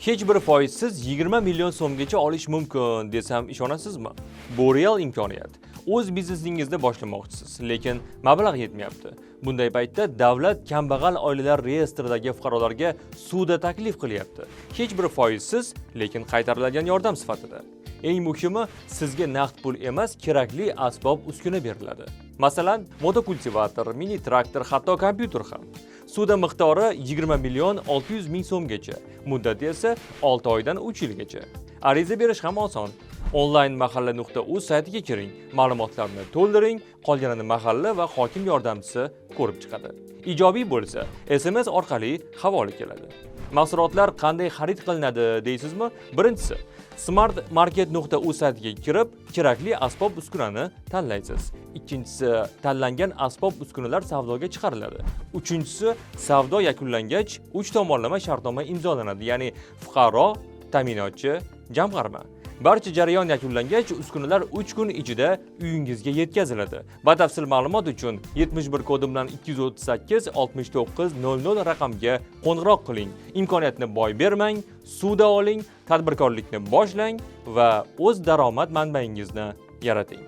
Hech bir foizsiz 20 million so'mgacha olish mumkin desam ishonasizmi? Bu real imkoniyat. O'z biznesingizni boshlamoqchisiz, lekin mablag' yetmayapti. Bunday paytda davlat kambag'al oilalar reyestridagi fuqarolarga sudda taklif qilyapti. Hech bir foizsiz, lekin qaytariladigan yordam sifatida. Eng muhimi, sizga naqd pul emas, kerakli asbob-uskuna beriladi. Masalan, motokultivator, mini traktor, hatto kompyuter ham. Sudda miqdori 20 million 600 ming so'mgacha, muddati esa 6 oydan 3 yilgacha. Ariza berish ham oson. Online mahalla.uz saytiga kiring, ma'lumotlarni to'ldiring, qolganini mahalla va hokim yordamchisi ko'rib chiqadi. Ijobiy bo'lsa, SMS orqali havola keladi. Mahsulotlar qanday xarid qilinadi deysizmi? Birinchisi, smartmarket.uz saytiga kirib, kerakli asbob-uskunani tanlaysiz. Ikkinchisi, tanlangan asbob-uskunalar savdoga chiqariladi. Uchinchisi, savdo yakunlangach, 3 tomonlama shartnoma imzolanadi, ya'ni fuqaro, ta'minotchi, jamg'arma. Barcha jarayon yakunlangach, uskunalar 3 kun ichida uyingizga yetkaziladi. Batafsil ma'lumot uchun 71 kodi bilan 238 69 00 raqamga qo'ng'iroq qiling. Imkoniyatni boy bermang, suvda oling, tadbirkorlikni boshlang va o'z daromad manbaingizni yarating.